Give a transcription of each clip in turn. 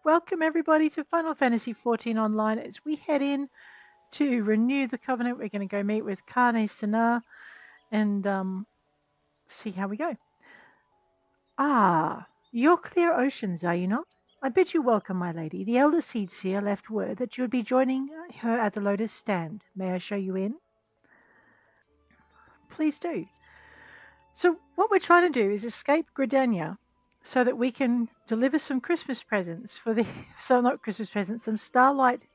Welcome everybody to Final Fantasy XIV Online. As we head in to renew the covenant, we're going to go meet with Kane Sana and see how we go. You're Clear Oceans, are you not? I bid you welcome, my lady. The elder Seer left word that you would be joining her at the Lotus Stand. May I show you in? Please do. So what we're trying to do is escape Gridania so that we can deliver some Christmas presents for the not Christmas presents, some Starlight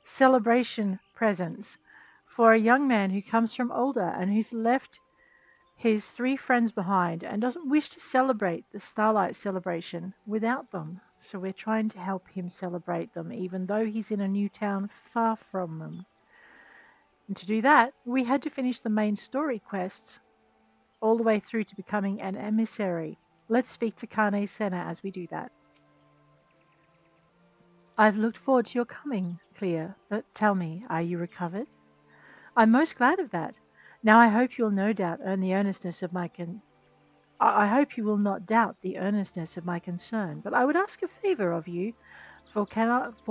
Celebration presents for a young man who comes from Uldah and who's left his 3 friends behind and doesn't wish to celebrate the Starlight Celebration without them. So we're trying to help him celebrate them, even though he's in a new town far from them. And to do that, we had to finish the main story quests all the way through to becoming an emissary. Let's speak to Kane Senna as we do that. I've looked forward to your coming, Clea, but tell me, are you recovered? I'm most glad of that. Now I hope you'll no doubt earn the earnestness of my I hope you will not doubt the earnestness of my concern, but I would ask a favour of you, for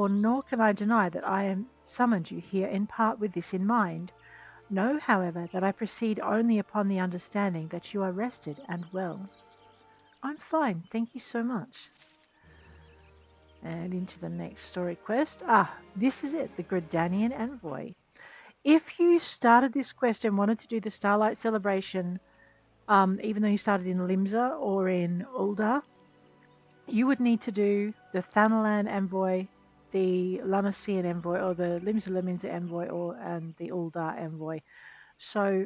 nor can I deny that I am summoned you here in part with this in mind. Know, however, that I proceed only upon the understanding that you are rested and well. I'm fine, thank you so much. And into the next story quest. This is it, the Gridanian Envoy. If you started this quest and wanted to do the Starlight Celebration, even though you started in Limsa or in Uldah, you would need to do the Thanalan Envoy, the Lamasian Envoy, or the Lominsa Envoy, and the Uldah Envoy. So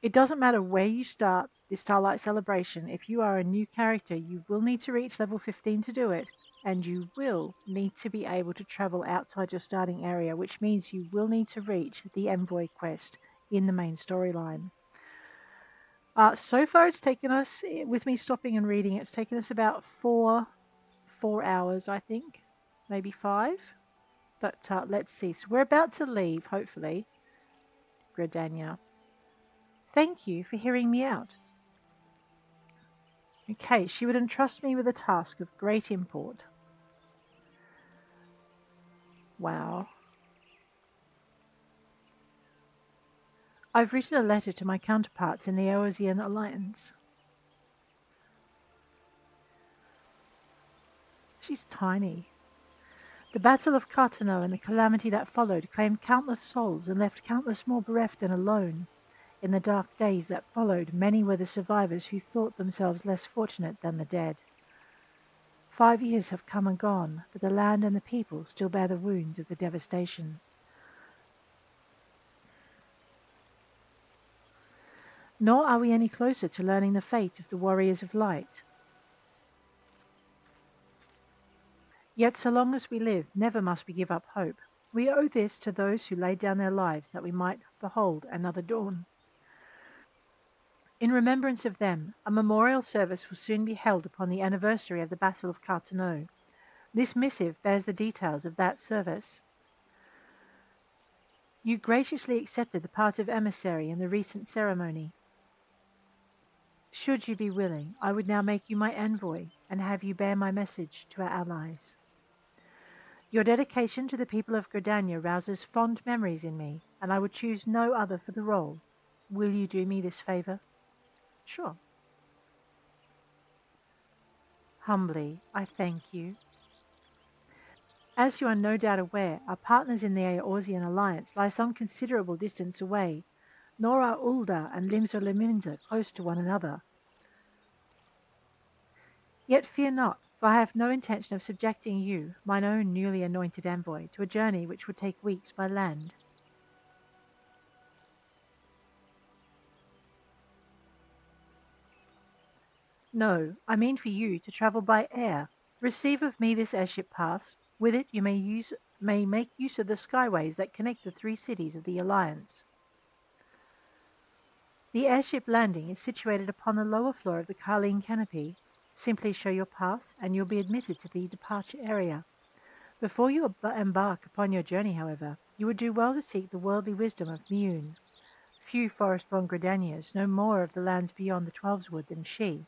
it doesn't matter where you start the Starlight Celebration. If you are a new character, you will need to reach level 15 to do it, and you will need to be able to travel outside your starting area, which means you will need to reach the Envoy quest in the main storyline. So far, it's taken us, with me stopping and reading, it's taken us about four hours, I think, maybe 5. But let's see. So we're about to leave, hopefully, Gridania. Thank you for hearing me out. Okay, she would entrust me with a task of great import. Wow. I've written a letter to my counterparts in the Eosian Alliance. She's tiny. The Battle of Cartano and the calamity that followed claimed countless souls and left countless more bereft and alone. In the dark days that followed, many were the survivors who thought themselves less fortunate than the dead. 5 years have come and gone, but the land and the people still bear the wounds of the devastation. Nor are we any closer to learning the fate of the warriors of light. Yet so long as we live, never must we give up hope. We owe this to those who laid down their lives that we might behold another dawn. In remembrance of them, a memorial service will soon be held upon the anniversary of the Battle of Cartano. This missive bears the details of that service. You graciously accepted the part of emissary in the recent ceremony. Should you be willing, I would now make you my envoy and have you bear my message to our allies. Your dedication to the people of Gridania rouses fond memories in me, and I would choose no other for the role. Will you do me this favor? Sure. Humbly, I thank you. As you are no doubt aware, our partners in the Eorzean Alliance lie some considerable distance away, nor are Uldah and Limsa close to one another. Yet fear not, for I have no intention of subjecting you, mine own newly anointed envoy, to a journey which would take weeks by land. No, I mean for you to travel by air. Receive of me this airship pass. With it you may make use of the skyways that connect the 3 cities of the Alliance. The airship landing is situated upon the lower floor of the Carline canopy. Simply show your pass and you'll be admitted to the departure area. Before you embark upon your journey, however, you would do well to seek the worldly wisdom of Mune. Few forest-born Gridanians know more of the lands beyond the Twelveswood than she.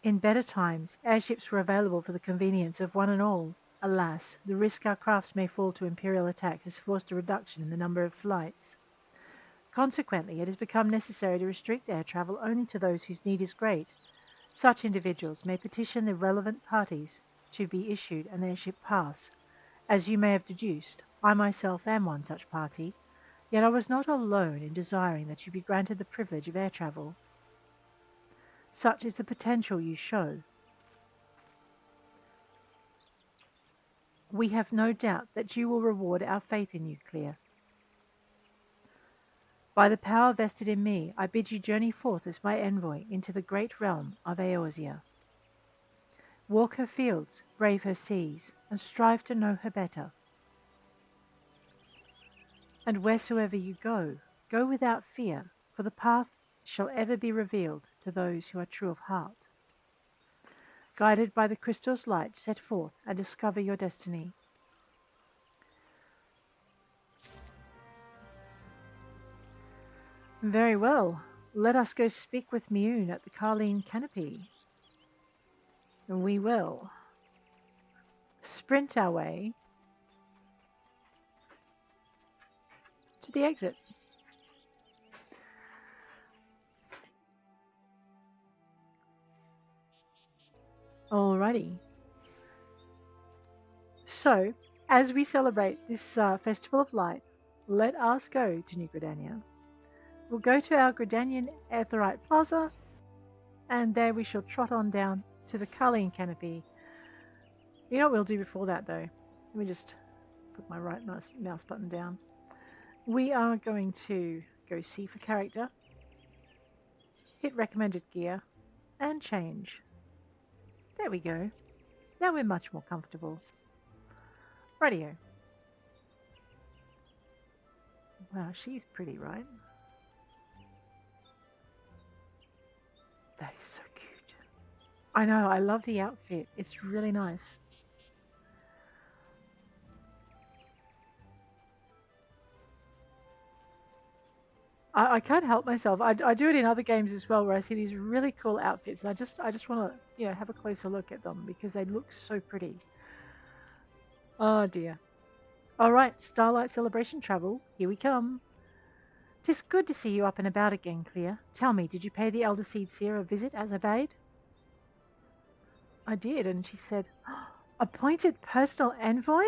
In better times, airships were available for the convenience of one and all. Alas, the risk our crafts may fall to Imperial attack has forced a reduction in the number of flights. Consequently, it has become necessary to restrict air travel only to those whose need is great. Such individuals may petition the relevant parties to be issued an airship pass. As you may have deduced, I myself am one such party, yet I was not alone in desiring that you be granted the privilege of air travel. Such is the potential you show. We have no doubt that you will reward our faith in you, Clear. By the power vested in me, I bid you journey forth as my envoy into the great realm of Eorzea. Walk her fields, brave her seas, and strive to know her better. And wheresoever you go, go without fear, for the path shall ever be revealed to those who are true of heart. Guided by the crystal's light, set forth and discover your destiny. Very well. Let us go speak with Mioun at the Carline Canopy. We will sprint our way to the exit. Alrighty. So, as we celebrate this Festival of Light, let us go to New Gridania. We'll go to our Gridanian Aetherite Plaza, and there we shall trot on down to the Carline Canopy. You know what we'll do before that, though? Let me just put my right mouse button down. We are going to go C for character, hit recommended gear, and change. There we go. Now we're much more comfortable. Rightio. Wow, she's pretty, right? That is so cute. I know, I love the outfit. It's really nice. I can't help myself. I do it in other games as well, where I see these really cool outfits, and I just want to have a closer look at them because they look so pretty. Oh dear. All right, Starlight Celebration travel. Here we come. 'Tis good to see you up and about again, Clear. Tell me, did you pay the Elder Seer a visit as I bade? I did, and she said, appointed personal envoy?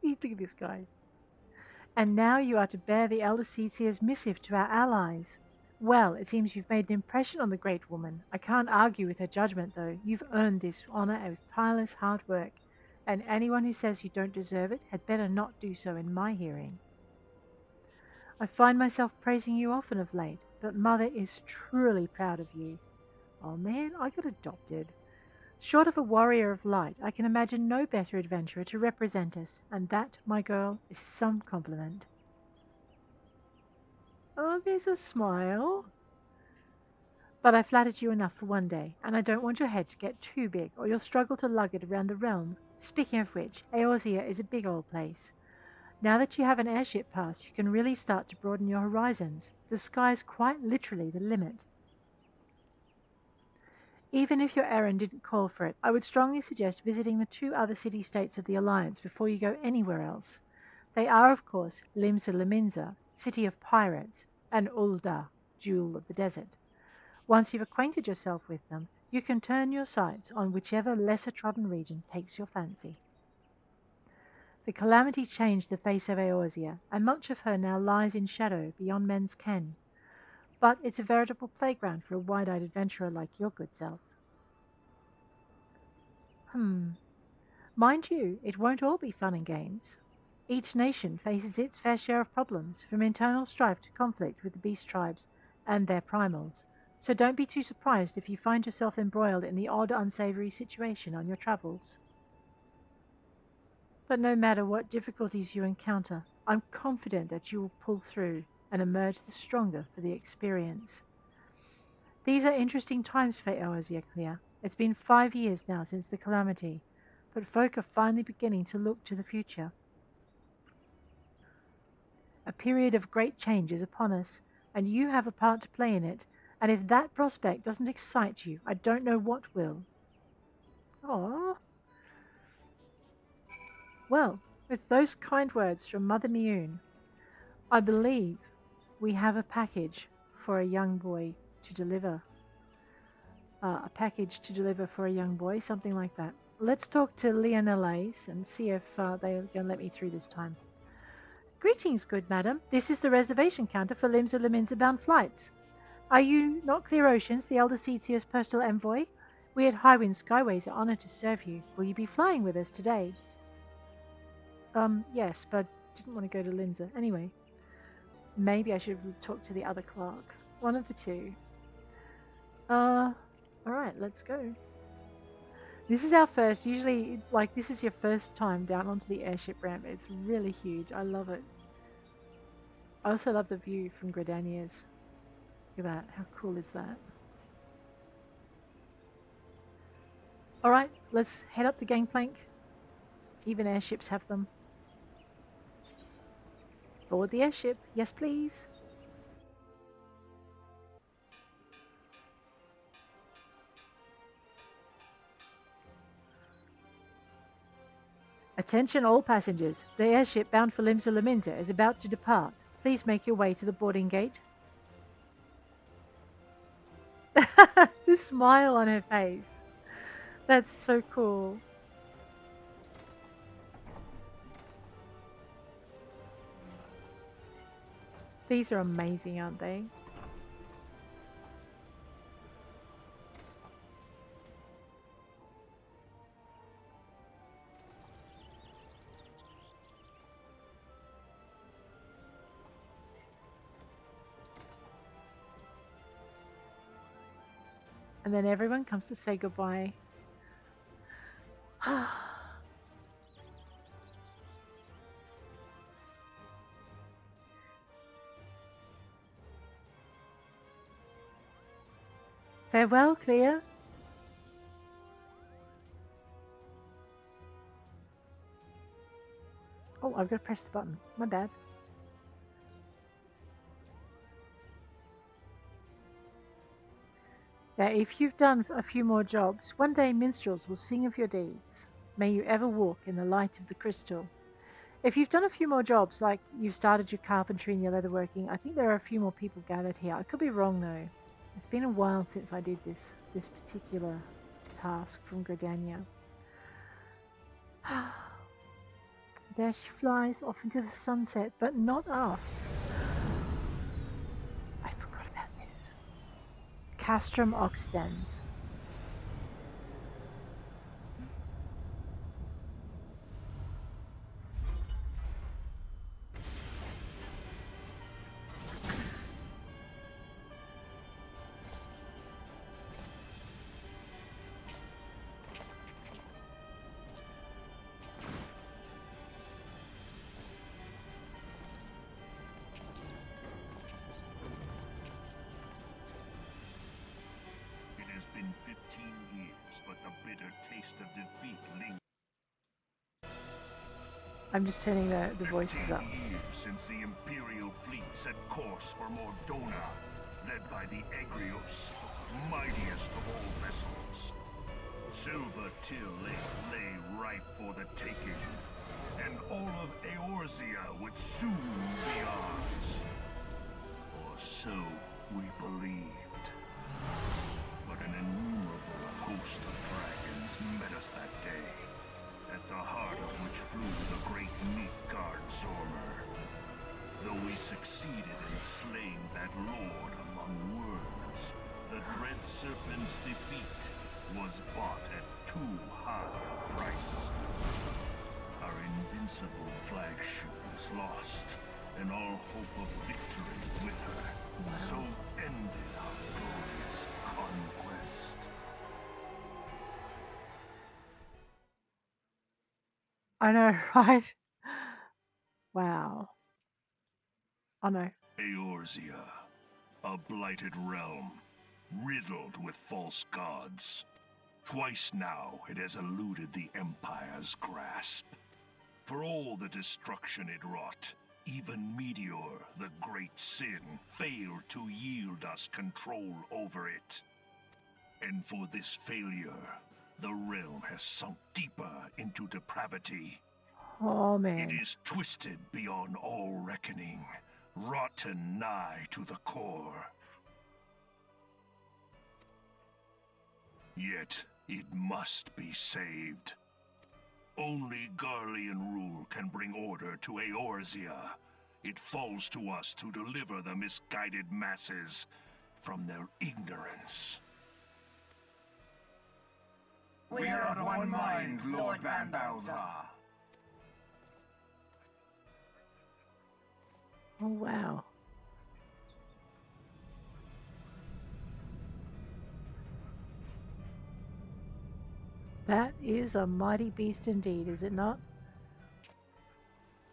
Look at this guy. And now you are to bear the Elder Seer's missive to our allies. Well, it seems you've made an impression on the great woman. I can't argue with her judgment, though. You've earned this honour with tireless hard work, and anyone who says you don't deserve it had better not do so in my hearing. I find myself praising you often of late, but Mother is truly proud of you. Oh man, I got adopted. Short of a warrior of light, I can imagine no better adventurer to represent us, and that, my girl, is some compliment. Oh, there's a smile. But I flattered you enough for one day, and I don't want your head to get too big, or you'll struggle to lug it around the realm. Speaking of which, Eorzea is a big old place. Now that you have an airship pass, you can really start to broaden your horizons. The sky's quite literally the limit. Even if your errand didn't call for it, I would strongly suggest visiting the 2 other city-states of the Alliance before you go anywhere else. They are, of course, Lominsa, city of pirates, and Uldah, jewel of the desert. Once you've acquainted yourself with them, you can turn your sights on whichever lesser-trodden region takes your fancy. The calamity changed the face of Eorzea, and much of her now lies in shadow beyond men's ken. But it's a veritable playground for a wide-eyed adventurer like your good self. Mind you, it won't all be fun and games. Each nation faces its fair share of problems, from internal strife to conflict with the beast tribes and their primals, so don't be too surprised if you find yourself embroiled in the odd unsavory situation on your travels. But no matter what difficulties you encounter, I'm confident that you will pull through and emerge the stronger for the experience. These are interesting times for Eorzea, Clear. It's been 5 years now since the calamity, but folk are finally beginning to look to the future. A period of great change is upon us, and you have a part to play in it, And if that prospect doesn't excite you, I don't know what will. Oh, well, with those kind words from Mother Mioun, I believe we have a package for a young boy to deliver. A package to deliver for a young boy, something like that. Let's talk to Leonelaise and see if they're going to let me through this time. Greetings, good madam. This is the reservation counter for Limsa bound flights. Are you not Clear Oceans, the Elder Seer's personal envoy? We at Highwind Skyways are honored to serve you. Will you be flying with us today? Yes, but didn't want to go to Limsa. Anyway, maybe I should have talked to the other clerk. One of the two. Alright, let's go. This is our first, usually, like, this is your first time down onto the airship ramp. It's really huge. I love it. I also love the view from Gridania's. Look at that. How cool is that? Alright, let's head up the gangplank. Even airships have them. Board the airship. Yes, please. Attention all passengers. The airship bound for Lominsa is about to depart. Please make your way to the boarding gate. The smile on her face. That's so cool. These are amazing, aren't they? And then everyone comes to say goodbye. Farewell, Clear. Oh, I've got to press the button. My bad. Now, if you've done a few more jobs, one day minstrels will sing of your deeds. May you ever walk in the light of the crystal. If you've done a few more jobs, like you've started your carpentry and your leatherworking, I think there are a few more people gathered here. I could be wrong though. It's been a while since I did this particular task from Gridania. There she flies off into the sunset, but not us. I forgot about this. Castrum oxidans. I'm just turning the voices up. Years since the Imperial fleet set course for Mordona, led by the Egrios, mightiest of all vessels. Silver Till lay ripe for the taking, and all of Eorzea would soon be ours. Or so we believed. But an innumerable host of dragons met us that day, at the heart of which flew the great Midgard Zormer. Though we succeeded in slaying that lord among worms, the dread serpent's defeat was bought at too high a price. Our invincible flagship was lost, and all hope of victory with her. Wow. So ended our glorious conquest. I know, right? Wow. I know. Eorzea, a blighted realm, riddled with false gods. Twice now it has eluded the Empire's grasp. For all the destruction it wrought, even Meteor, the great sin, failed to yield us control over it. And for this failure, the realm has sunk deeper into depravity. Oh, man. It is twisted beyond all reckoning, rotten nigh to the core. Yet, it must be saved. Only Garlean rule can bring order to Eorzea. It falls to us to deliver the misguided masses from their ignorance. We are of one mind, Lord Van Balzar. Oh, wow. That is a mighty beast indeed, is it not?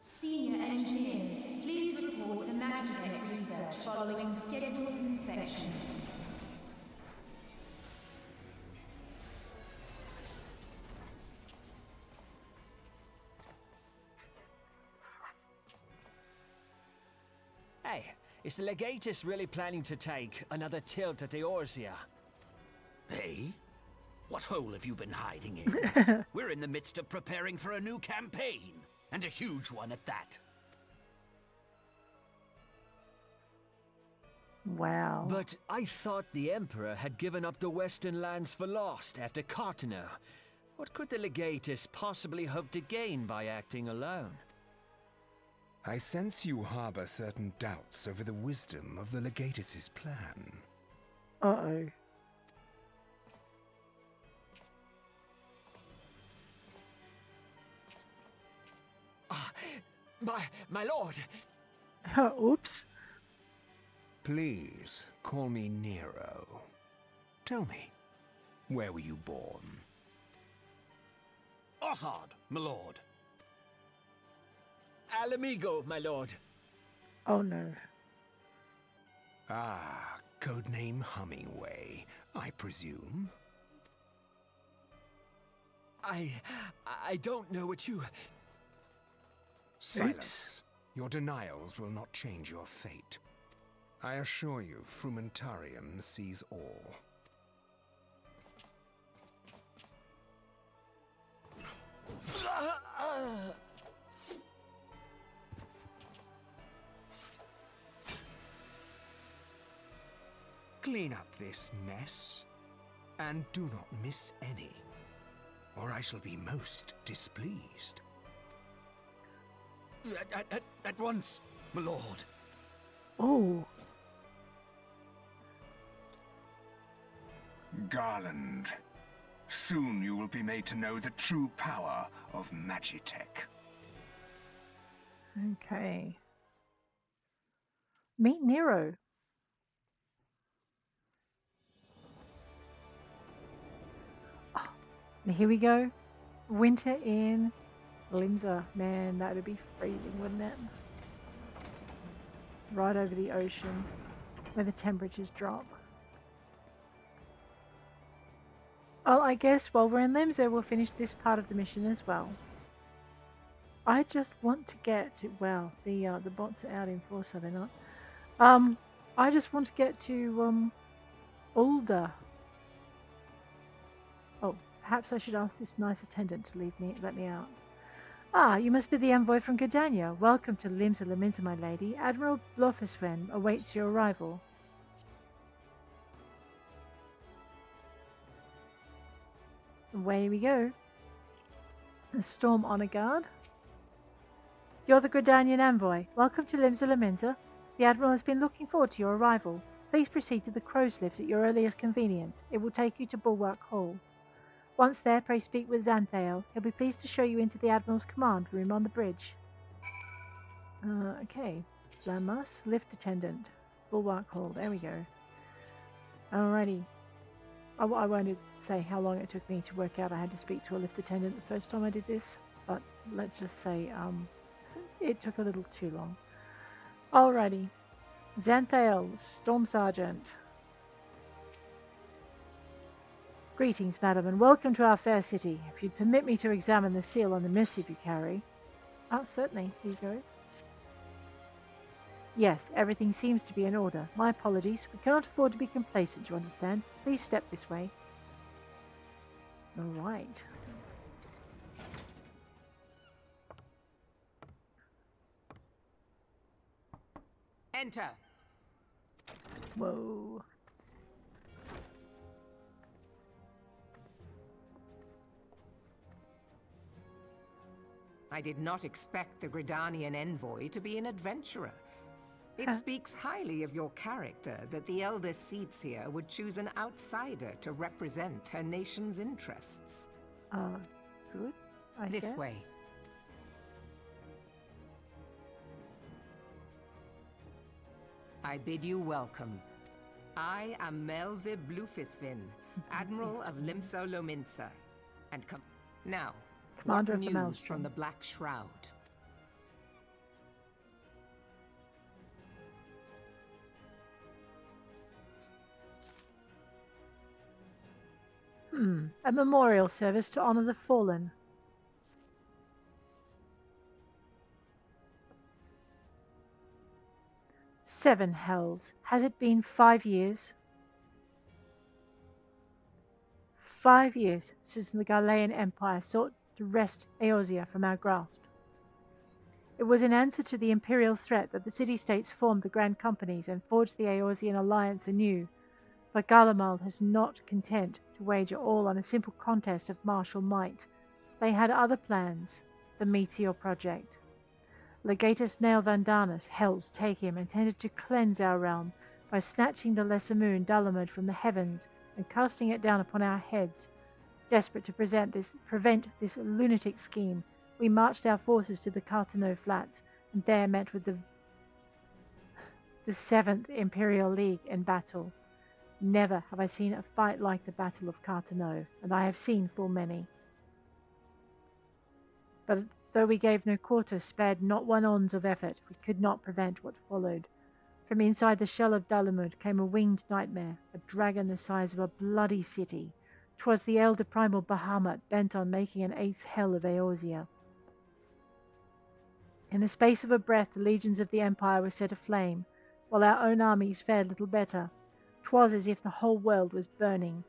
Senior engineers, please report to Magic research following scheduled inspection. Hey, is the Legatus really planning to take another tilt at Eorzea? Hey? What hole have you been hiding in? We're in the midst of preparing for a new campaign, and a huge one at that. Wow. But I thought the Emperor had given up the Western lands for lost after Cartano. What could the Legatus possibly hope to gain by acting alone? I sense you harbor certain doubts over the wisdom of the Legatus's plan. Uh-oh. My lord! Oops. Please, call me Nero. Tell me, where were you born? Othard, my lord. Alamigo, my lord. Oh, no. Ah, codename Hummingway, I presume? I don't know what you... Silence. Your denials will not change your fate. I assure you, Frumentarium sees all. Clean up this mess, and do not miss any, or I shall be most displeased. At once, my lord. Oh. Garland, soon you will be made to know the true power of Magitech. Okay. Meet Nero. Oh, here we go. Winter in Limsa. Man, that would be freezing, wouldn't it? Right over the ocean, where the temperatures drop. Well, I guess while we're in Limsa, we'll finish this part of the mission as well. I just want to get to, well, the bots are out in force, are they not? I just want to get to Uldah. Oh, perhaps I should ask this nice attendant to let me out. Ah, you must be the envoy from Gridania. Welcome to Limsa, Lominsa, my lady. Admiral Blofuswen awaits your arrival. Away we go. The Storm Honor Guard. You're the Gridanian Envoy. Welcome to Limsa, Lominsa. The Admiral has been looking forward to your arrival. Please proceed to the crow's lift at your earliest convenience. It will take you to Bulwark Hall. Once there, pray speak with Xanthael. He'll be pleased to show you into the Admiral's command room on the bridge. Okay. Landmass, lift attendant. Bulwark Hall. There we go. Alrighty. I won't say how long it took me to work out I had to speak to a lift attendant the first time I did this, but let's just say it took a little too long. Alrighty. Xanthael, Storm Sergeant. Greetings, madam, and welcome to our fair city. If you'd permit me to examine the seal on the missive you carry. Oh, certainly. Here you go. Yes, everything seems to be in order. My apologies. We cannot afford to be complacent, you understand? Please step this way. All right. Enter. Whoa. I did not expect the Gridanian Envoy to be an adventurer. It speaks highly of your character that the elder Seer would choose an outsider to represent her nation's interests. Good, I guess. This way. I bid you welcome. I am Melve Blufisvin, Admiral of Limsa Lominsa, and now, Commander what of the news Maelstrom. from the Black Shroud? A memorial service to honor the fallen. Seven hells. Has it been 5 years? 5 years since the Galilean Empire sought to wrest Eorzea from our grasp. It was in answer to the imperial threat that the city-states formed the Grand Companies and forged the Eorzean alliance anew. But Garlemald was not content to wager all on a simple contest of martial might. They had other plans, the Meteor Project. Legatus Nail Vandanus, Hell's take him, intended to cleanse our realm by snatching the lesser moon Dalamud from the heavens and casting it down upon our heads. Desperate to prevent this lunatic scheme, we marched our forces to the Cartano Flats and there met with the 7th Imperial League in battle. Never have I seen a fight like the Battle of Cartano, and I have seen full many. But though we gave no quarter, spared not one ounce of effort, we could not prevent what followed. From inside the shell of Dalamud came a winged nightmare, a dragon the size of a bloody city. 'Twas the elder primal Bahamut bent on making an 8th hell of Eorzea. In the space of a breath the legions of the Empire were set aflame, while our own armies fared little better. 'Twas as if the whole world was burning.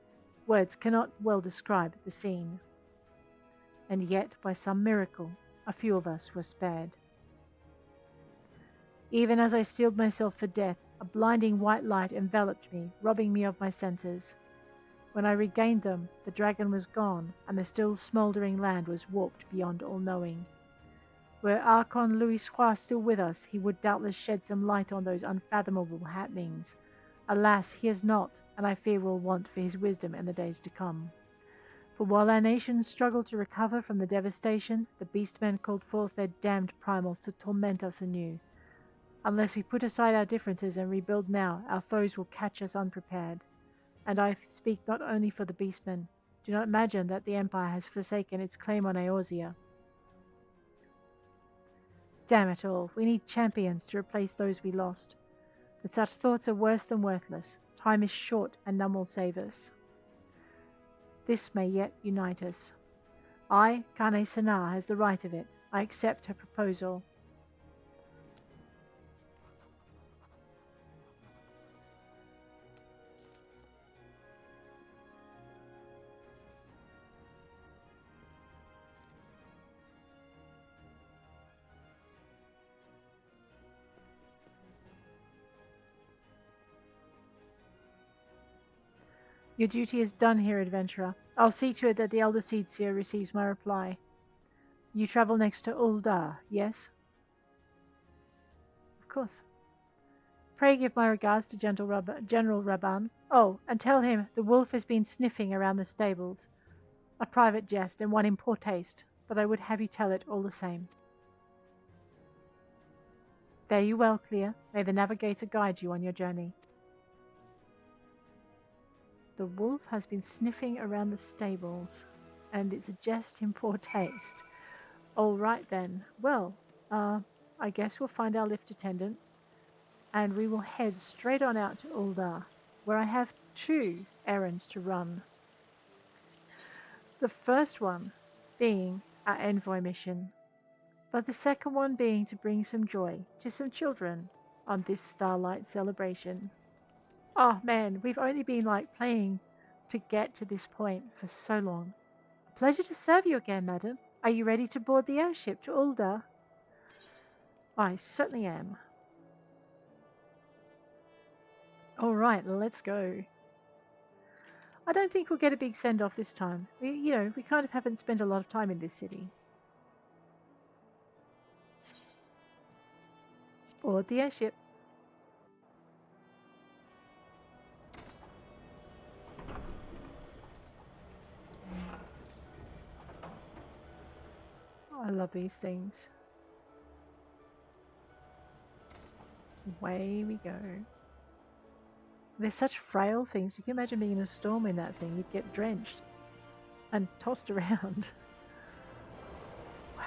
Words cannot well describe the scene. And yet, by some miracle, a few of us were spared. Even as I steeled myself for death, a blinding white light enveloped me, robbing me of my senses. When I regained them, the dragon was gone, and the still smouldering land was warped beyond all knowing. Were Archon Louis Soir still with us, he would doubtless shed some light on those unfathomable happenings. Alas, he is not, and I fear will want for his wisdom in the days to come. For while our nation struggled to recover from the devastation, the beastmen called forth their damned primals to torment us anew. Unless we put aside our differences and rebuild now, our foes will catch us unprepared. And I speak not only for the beastmen. Do not imagine that the Empire has forsaken its claim on Eorzea. Damn it all, we need champions to replace those we lost. But such thoughts are worse than worthless. Time is short, and none will save us. This may yet unite us. I, Kane Sana, has the right of it. I accept her proposal. Your duty is done here, adventurer. I'll see to it that the elder Seer receives my reply. You travel next to Uldah, yes? Of course. Pray give my regards to General Raban. Oh, and tell him the wolf has been sniffing around the stables. A private jest and one in poor taste, but I would have you tell it all the same. Fare you well, Clea. May the navigator guide you on your journey. The wolf has been sniffing around the stables, and it's a jest in poor taste. All right then. Well, I guess we'll find our lift attendant, and we will head straight on out to Uldah, where I have 2 errands to run. The first one being our envoy mission, but the second one being to bring some joy to some children on this Starlight Celebration. Oh man, we've only been like playing to get to this point for so long. Pleasure to serve you again, madam. Are you ready to board the airship to Uldah? I certainly am. All right, let's go. I don't think we'll get a big send-off this time. We kind of haven't spent a lot of time in this city. Board the airship. I love these things. Away we go. They're such frail things. You can imagine being in a storm in that thing. You'd get drenched and tossed around. Wow.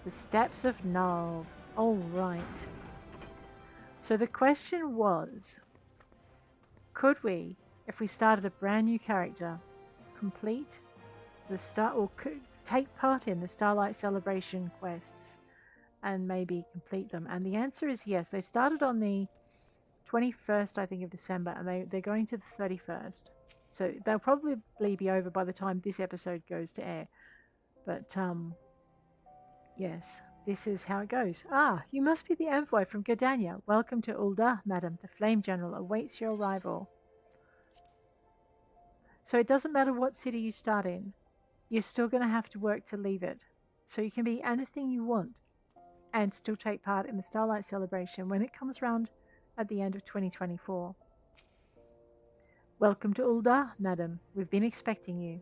The Steps of Nald. All right. So the question was, could we, if we started a brand new character, complete the take part in the Starlight Celebration quests and maybe complete them? And the answer is yes. They started on the 21st, I think, of December, and they're going to the 31st. So they'll probably be over by the time this episode goes to air. But, yes, this is how it goes. Ah, you must be the envoy from Gridania. Welcome to Uldah, madam. The Flame General awaits your arrival. So it doesn't matter what city you start in. You're still going to have to work to leave it. So you can be anything you want and still take part in the Starlight Celebration when it comes around at the end of 2024. Welcome to Uldah, madam. We've been expecting you.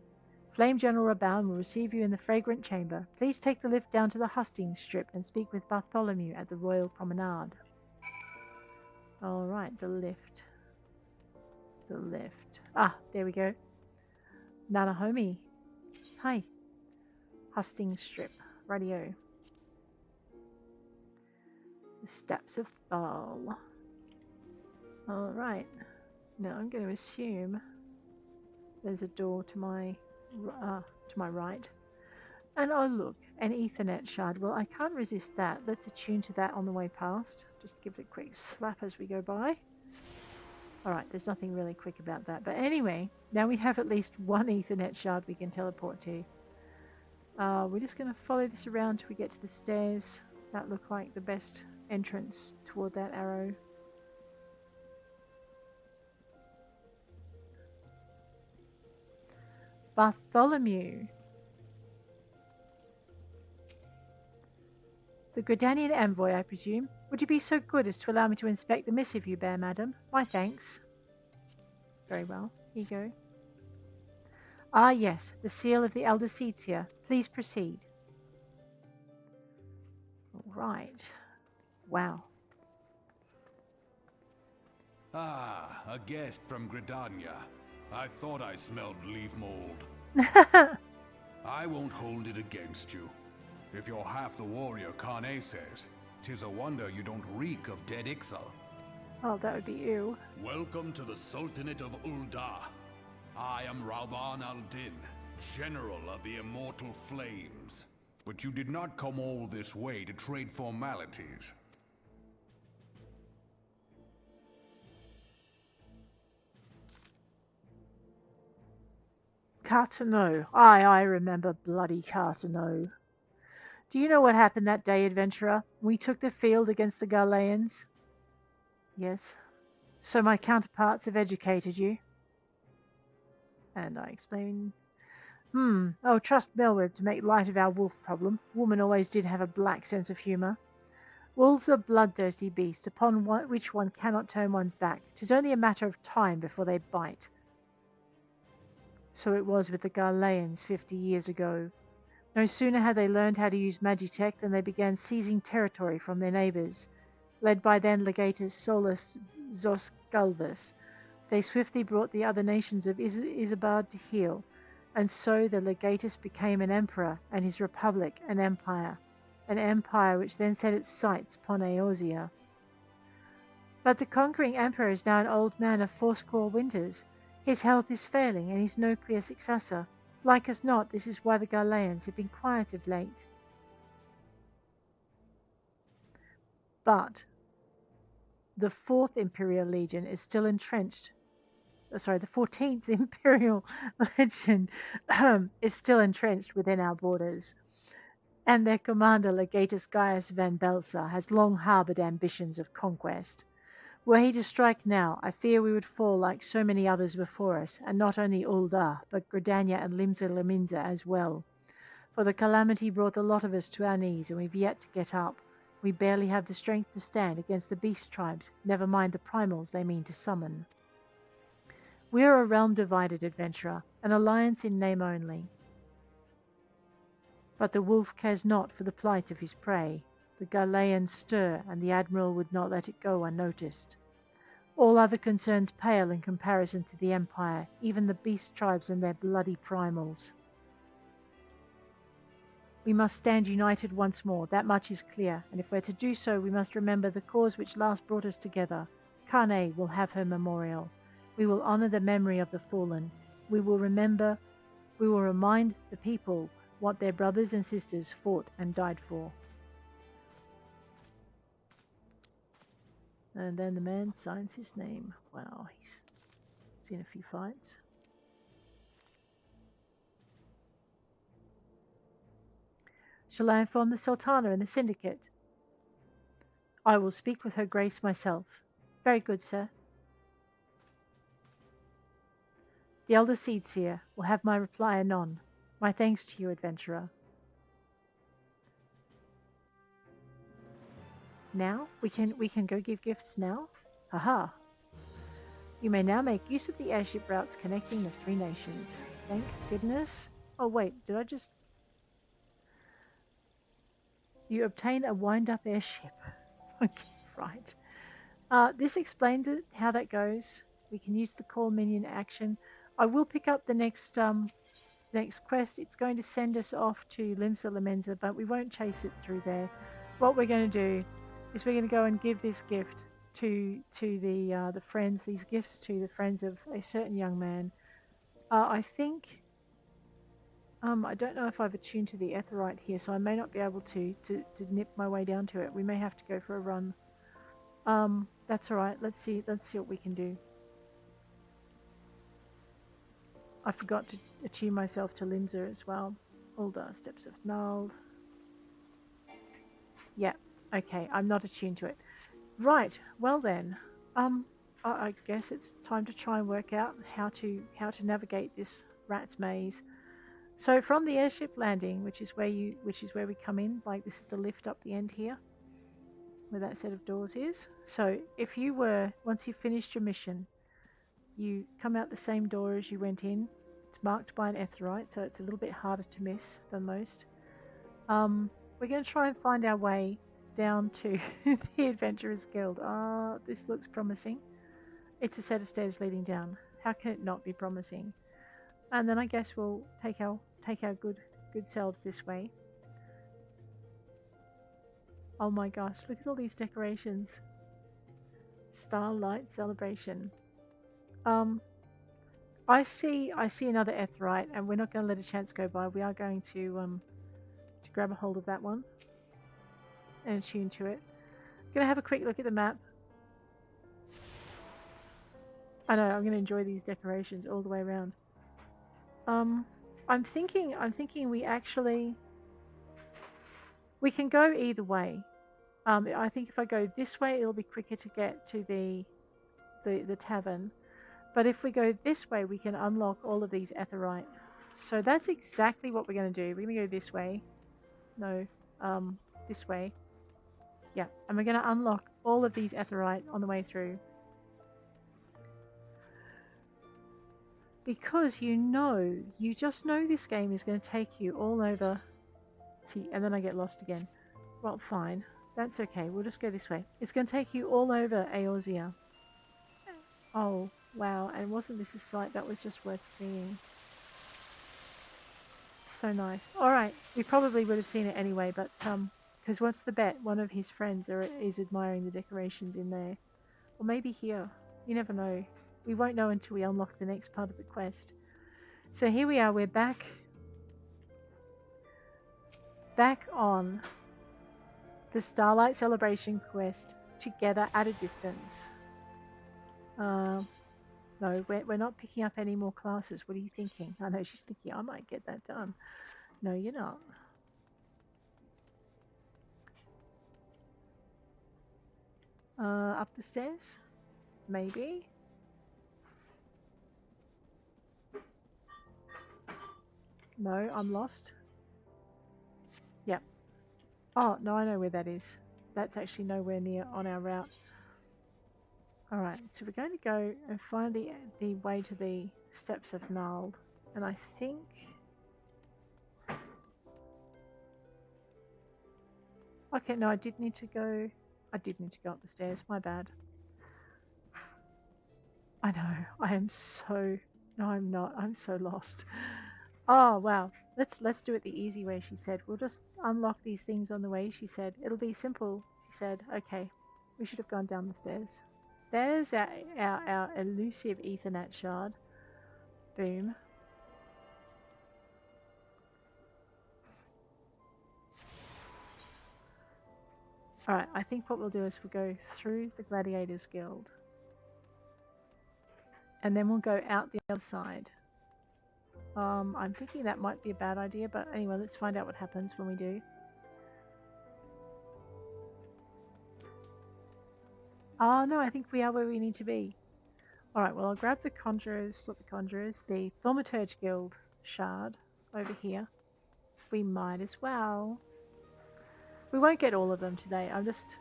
Flame General Rabound will receive you in the Fragrant Chamber. Please take the lift down to the Hustings Strip and speak with Bartholomew at the Royal Promenade. Alright, the lift. The lift. Ah, there we go. Nanahomi. Hi. Hustings Strip. Radio. The Steps of Thal. Alright. Now I'm going to assume there's a door to my right. And oh look, an Ethernet shard. Well, I can't resist that. Let's attune to that on the way past. Just give it a quick slap as we go by. Alright, there's nothing really quick about that. But anyway, now we have at least one Ethernet shard we can teleport to. We're just going to follow this around till we get to the stairs. That looked like the best entrance toward that arrow. Bartholomew. The Gridanian Envoy, I presume. Would you be so good as to allow me to inspect the missive you bear, madam? Why, thanks. Very well. Here you go. Ah, yes. The seal of the Elder Seer. Please proceed. All right. Wow. Ah, a guest from Gridania. I thought I smelled leaf mold. I won't hold it against you. If you're half the warrior Kane says, 'tis a wonder you don't reek of dead Ixal. Oh, that would be you. Welcome to the Sultanate of Uldah. I am Rauban al-Din, General of the Immortal Flames. But you did not come all this way to trade formalities. Carteneau. I remember bloody Carteneau. Do you know what happened that day, adventurer? We took the field against the Garleans. Yes. So my counterparts have educated you. And I explain. Oh, trust Melweb to make light of our wolf problem. Woman always did have a black sense of humour. Wolves are bloodthirsty beasts, upon which one cannot turn one's back. 'Tis only a matter of time before they bite. So it was with the Garleans 50 years ago. No sooner had they learned how to use Magitech than they began seizing territory from their neighbours. Led by then Legatus Solus Zosculvus, they swiftly brought the other nations of Isabard to heel, and so the Legatus became an emperor, and his republic an empire which then set its sights upon Eorzea. But the conquering emperor is now an old man of fourscore winters. His health is failing, and he's no clear successor. Like as not, this is why the Garleans have been quiet of late. But The 4th Imperial Legion is still entrenched. Sorry, the 14th Imperial Legion is still entrenched within our borders. And their commander, Legatus Gaius van Belsa, has long harbored ambitions of conquest. Were he to strike now, I fear we would fall like so many others before us, and not only Uldah, but Gridania and Lominsa as well. For the calamity brought the lot of us to our knees, and we've yet to get up. We barely have the strength to stand against the beast tribes, never mind the primals they mean to summon. We are a realm divided, adventurer, an alliance in name only. But the wolf cares not for the plight of his prey. The Galileans stir, and the Admiral would not let it go unnoticed. All other concerns pale in comparison to the Empire, even the beast tribes and their bloody primals. We must stand united once more, that much is clear, and if we're to do so, we must remember the cause which last brought us together. Kane will have her memorial. We will honor the memory of the fallen. We will remind the people what their brothers and sisters fought and died for. And then the man signs his name. Wow, he's seen a few fights. Shall I inform the Sultana and the Syndicate? I will speak with her grace myself. Very good, sir. The Elder Seer will have my reply anon. My thanks to you, adventurer. Now? We can go give gifts now? Haha. You may now make use of the airship routes connecting the 3 nations. Thank goodness. Oh wait, did I just... You obtain a wind-up airship. Okay, right. This explains it, how that goes. We can use the call minion action. I will pick up the next quest. It's going to send us off to Limsa, but we won't chase it through there. What we're going to do is we're going to go and give this gift to the friends. These gifts to the friends of a certain young man. I think. I don't know if I've attuned to the Aetheryte here, so I may not be able to nip my way down to it. We may have to go for a run. That's all right. Let's see what we can do. I forgot to attune myself to Limsa as well. Uldah, Steps of Null. Yeah, okay, I'm not attuned to it. Right, well then, I guess it's time to try and work out how to navigate this rat's maze. So from the airship landing, which is where we come in, like this is the lift up the end here, where that set of doors is. So if you were, once you've finished your mission, you come out the same door as you went in. It's marked by an Aetheryte, so it's a little bit harder to miss than most. We're going to try and find our way down to the Adventurers Guild. This looks promising. It's a set of stairs leading down. How can it not be promising? And then I guess we'll take our good selves this way. Oh my gosh, look at all these decorations. Starlight Celebration. I see another Aetheryte, and we're not going to let a chance go by. We are going to grab a hold of that one and attune to it. Going to have a quick look at the map. I know, I'm going to enjoy these decorations all the way around. I'm thinking we can go either way. I think if I go this way, it'll be quicker to get to the tavern. But if we go this way, we can unlock all of these Aetheryte. So that's exactly what we're going to do. We're going to go this way. No, this way. Yeah, and we're going to unlock all of these Aetheryte on the way through. Because you just know this game is going to take you all over. See, and then I get lost again. Well, fine. That's okay. We'll just go this way. It's going to take you all over Eorzea. Oh, wow. And wasn't this a sight that was just worth seeing? So nice. Alright, we probably would have seen it anyway, but, because what's the bet? One of his friends is admiring the decorations in there. Or maybe here. You never know. We won't know until we unlock the next part of the quest. So here we are, we're back on the Starlight Celebration quest. together at a distance. No, we're not picking up any more classes. What are you thinking? I know she's thinking I might get that done. No, you're not. Up the stairs? Maybe? No, I'm lost. Yep. Oh, no, I know where that is. That's actually nowhere near on our route. Alright, so we're going to go and find the way to the steps of Nald. And I think... Okay, no, I did need to go up the stairs. My bad. I know, I am so... No, I'm not. I'm so lost. Oh, wow. Let's do it the easy way, she said. We'll just unlock these things on the way, she said. It'll be simple, she said. Okay, we should have gone down the stairs. There's our elusive Ethernet shard. Boom. Alright, I think what we'll do is we'll go through the Gladiators Guild. And then we'll go out the other side. I'm thinking that might be a bad idea, but anyway, let's find out what happens when we do. Oh no, I think we are where we need to be. Alright, well I'll grab the Conjurers, not the Conjurers, the Thaumaturge Guild shard over here. We might as well. We won't get all of them today. I'm just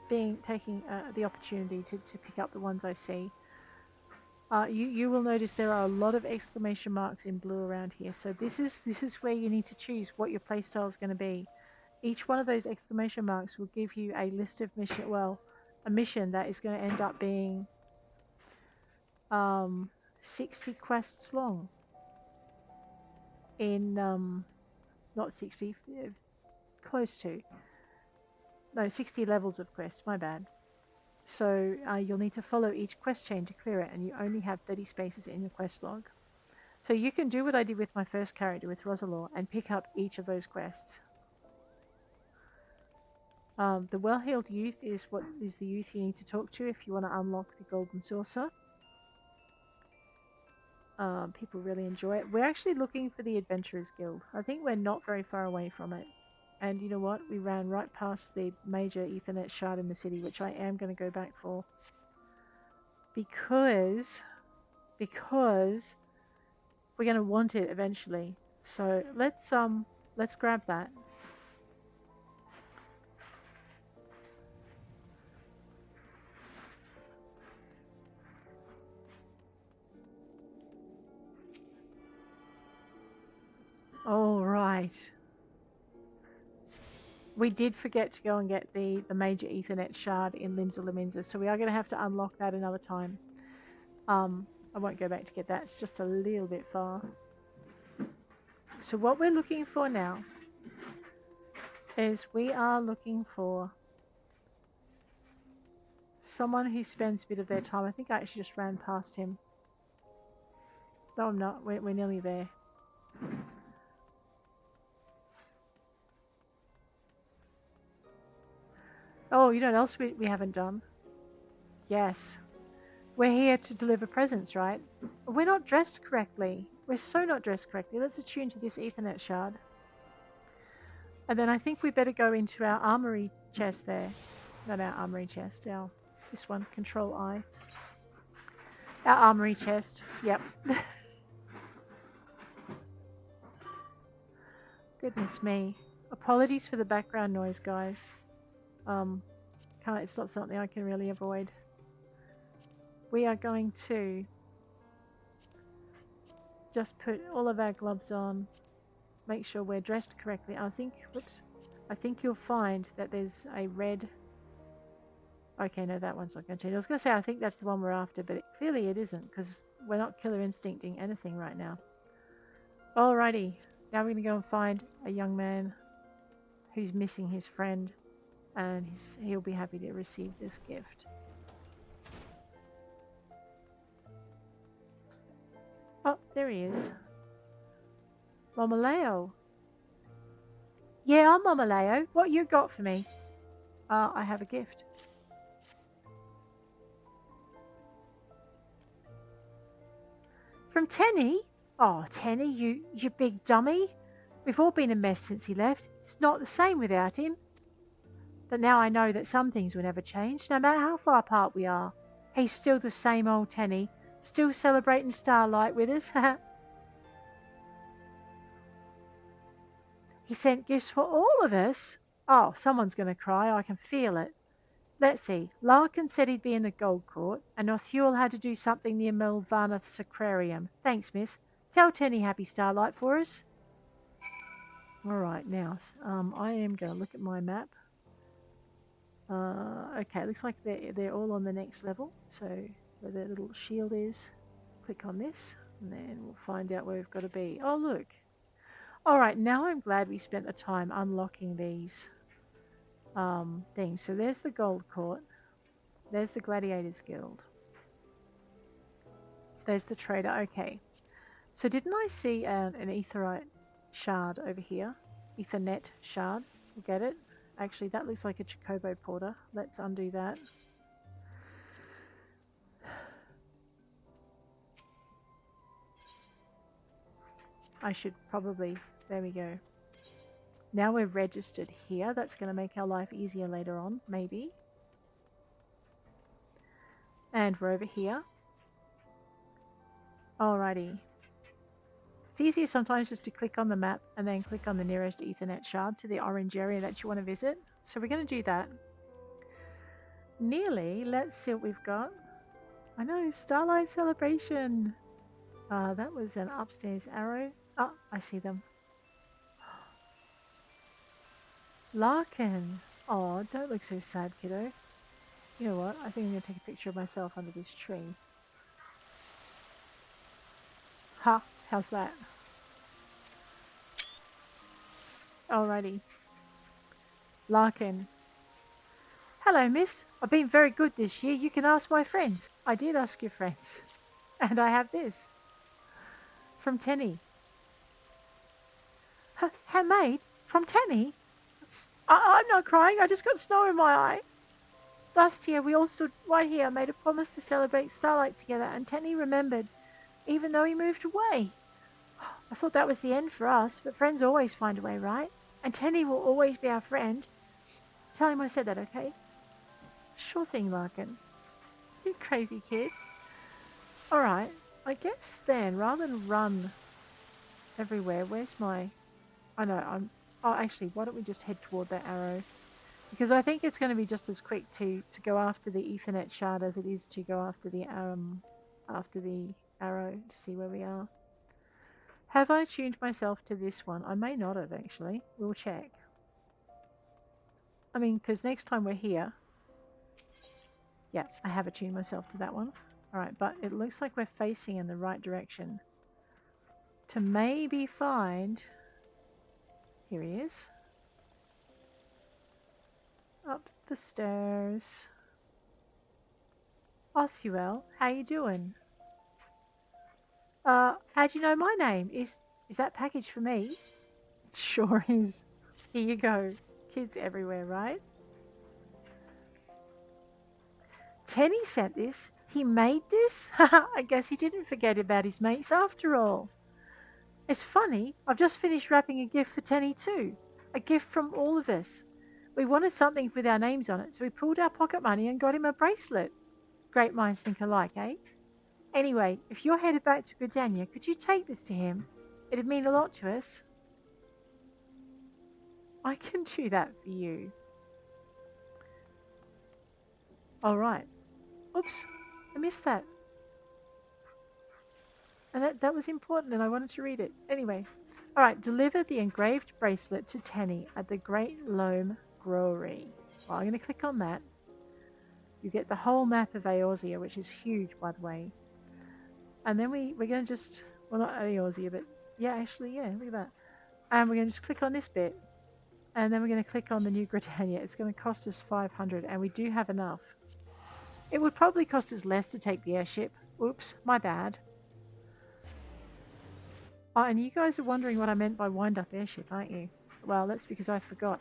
taking the opportunity to pick up the ones I see. You will notice there are a lot of exclamation marks in blue around here. So this is where you need to choose what your playstyle is going to be. Each one of those exclamation marks will give you a list of mission. Well, a mission that is going to end up being 60 quests long. In not 60, close to. No, 60 levels of quests. My bad. So you'll need to follow each quest chain to clear it, and you only have 30 spaces in your quest log. So you can do what I did with my first character with Rosalor and pick up each of those quests. The well-heeled youth is the youth you need to talk to if you want to unlock the golden saucer. People really enjoy it. We're actually looking for the Adventurers Guild. I think we're not very far away from it. And you know what? We ran right past the major Ethernet shard in the city, which I am going to go back for. Because we're going to want it eventually. So let's grab that. All right. We did forget to go and get the major Ethernet shard in Limsa, so we are going to have to unlock that another time. I won't go back to get that. It's just a little bit far. So what we're looking for now is we are looking for someone who spends a bit of their time. I think I actually just ran past him. No, I'm not. We're nearly there. Oh, you know what else we haven't done? Yes. We're here to deliver presents, right? We're not dressed correctly. We're so not dressed correctly. Let's attune to this Ethernet shard. And then I think we better go into our armory chest there. Not our armory chest, this one, Control I. Our armory chest, yep. Goodness me. Apologies for the background noise, guys. It's not something I can really avoid. We are going to just put all of our gloves on, make sure we're dressed correctly. I think you'll find that there's a red... Okay, no, that one's not going to change. I was going to say I think that's the one we're after, but clearly it isn't, because we're not killer instincting anything right now. Alrighty, now we're going to go and find a young man who's missing his friend, and he'll be happy to receive this gift. Oh, there he is. Mama Leo. Yeah, I'm Mama Leo. What you got for me? I have a gift. From Tenny? Oh, Tenny, you big dummy. We've all been a mess since he left. It's not the same without him. But now I know that some things will never change, no matter how far apart we are. He's still the same old Tenny, still celebrating Starlight with us. He sent gifts for all of us? Oh, someone's going to cry, I can feel it. Let's see, Larkin said he'd be in the Gold Court, and Northuel had to do something near Melvarnoth Sacrarium. Thanks, miss. Tell Tenny Happy Starlight for us. Alright, now, I am going to look at my map. Okay, looks like they're all on the next level. So where the little shield is, click on this, and then we'll find out where we've got to be. Oh, look. Alright, now I'm glad we spent the time unlocking these things. So there's the Gold Court. There's the Gladiators Guild. There's the Trader. Okay. So didn't I see an Aetherite shard over here? Ethernet shard. We'll get it. Actually, that looks like a Chocobo Porter. Let's undo that. I should probably... There we go. Now we're registered here. That's going to make our life easier later on, maybe. And we're over here. Alrighty. It's easier sometimes just to click on the map and then click on the nearest Ethernet shard to the orange area that you want to visit. So we're going to do that. Nearly. Let's see what we've got. I know, Starlight Celebration. That was an upstairs arrow. Oh, I see them. Larkin. Oh, don't look so sad, kiddo. You know what? I think I'm going to take a picture of myself under this tree. Ha! How's that? Alrighty. Larkin. Hello, miss. I've been very good this year. You can ask my friends. I did ask your friends. And I have this. From Tenny. Handmade? From Tenny? I'm not crying. I just got snow in my eye. Last year, we all stood right here and made a promise to celebrate Starlight together, and Tenny remembered, even though he moved away. I thought that was the end for us, but friends always find a way, right? And Tenny will always be our friend. Tell him I said that, okay? Sure thing, Larkin. You crazy kid. Alright, I guess then, rather than run everywhere, where's my... I know, Oh, actually, why don't we just head toward that arrow? Because I think it's going to be just as quick to go after the Ethernet shard as it is to go after the arrow to see where we are. Have I tuned myself to this one? I may not have, actually. We'll check. I mean, because next time we're here... Yeah, I have attuned myself to that one. Alright, but it looks like we're facing in the right direction. To maybe find... Here he is. Up the stairs. Othuel, how you doing? How'd you know my name? Is that package for me? It sure is. Here you go. Kids everywhere, right? Tenny sent this. He made this? I guess he didn't forget about his mates after all. It's funny, I've just finished wrapping a gift for Tenny too. A gift from all of us. We wanted something with our names on it, so we pulled our pocket money and got him a bracelet. Great minds think alike, eh? Anyway, if you're headed back to Gridania, could you take this to him? It'd mean a lot to us. I can do that for you. Alright. Oops, I missed that. And that was important and I wanted to read it. Anyway. Alright, deliver the engraved bracelet to Tenny at the Great Loam Brewery. Well, I'm going to click on that. You get the whole map of Eorzea, which is huge, by the way. And then we're going to just... Well, not Eorzea, but... Yeah, actually, yeah, look at that. And we're going to just click on this bit. And then we're going to click on the new Gridania. It's going to cost us 500, and we do have enough. It would probably cost us less to take the airship. Oops, my bad. Oh, and you guys are wondering what I meant by wind-up airship, aren't you? Well, that's because I forgot.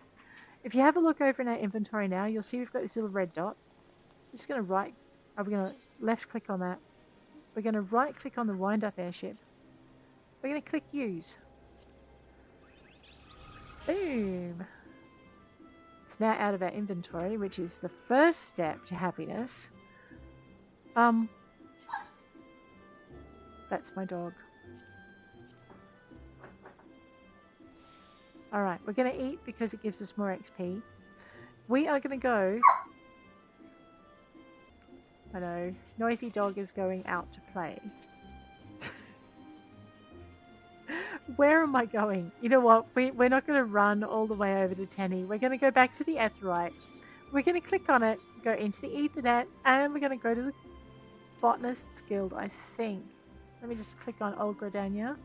If you have a look over in our inventory now, you'll see we've got this little red dot. I'm just going to we're going to left-click on that. we're going to right click on the wind up airship. We're going to click use. Boom. It's now out of our inventory, which is the first step to happiness. That's my dog. Alright, we're going to eat because it gives us more XP. We are going to go... I know, noisy dog is going out to play. Where am I going? You know what? We're not going to run all the way over to Tenny. We're going to go back to the Aetheryte. We're going to click on it, go into the Ethernet, and we're going to go to the Botanist's Guild, I think. Let me just click on Old Gridania.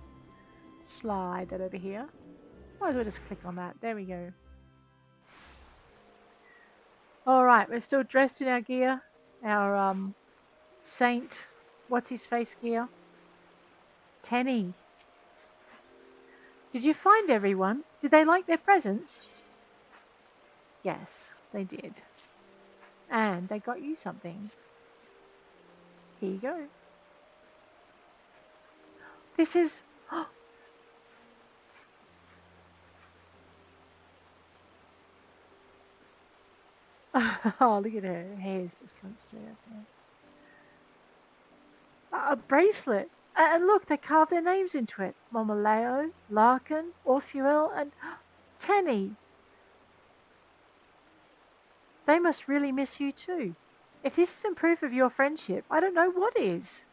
Slide that over here. Might as well just click on that. There we go. Alright, we're still dressed in our gear. Our Saint, what's his face gear? Tenny. Did you find everyone? Did they like their presents? Yes, they did. And they got you something. Here you go. This is... Oh, look at her. Her hair's just coming straight up there. A bracelet. And look, they carved their names into it. Momaleo, Larkin, Orthuel, and Tenny. They must really miss you too. If this isn't proof of your friendship, I don't know what is.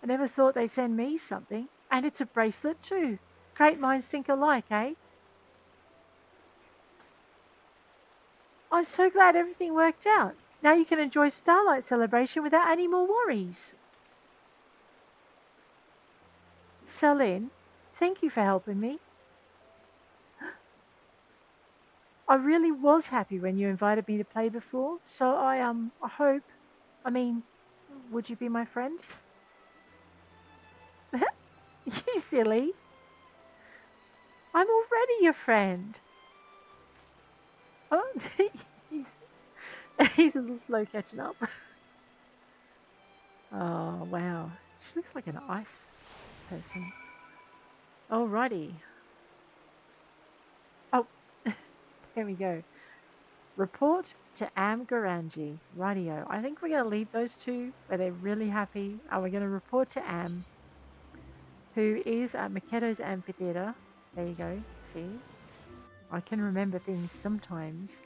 I never thought they'd send me something. And it's a bracelet too. Great minds think alike, eh? I'm so glad everything worked out. Now you can enjoy Starlight Celebration without any more worries. Celine, thank you for helping me. I really was happy when you invited me to play before, so I hope, would you be my friend? You silly. I'm already your friend. Oh, he's a little slow catching up. Oh, wow. She looks like an ice person. Alrighty. Oh, here we go. Report to Am-Garanji. Rightio. I think we're going to leave those two where they're really happy. We're going to report to Am, who is at Maketo's Amphitheater. There you go. See? I can remember things sometimes.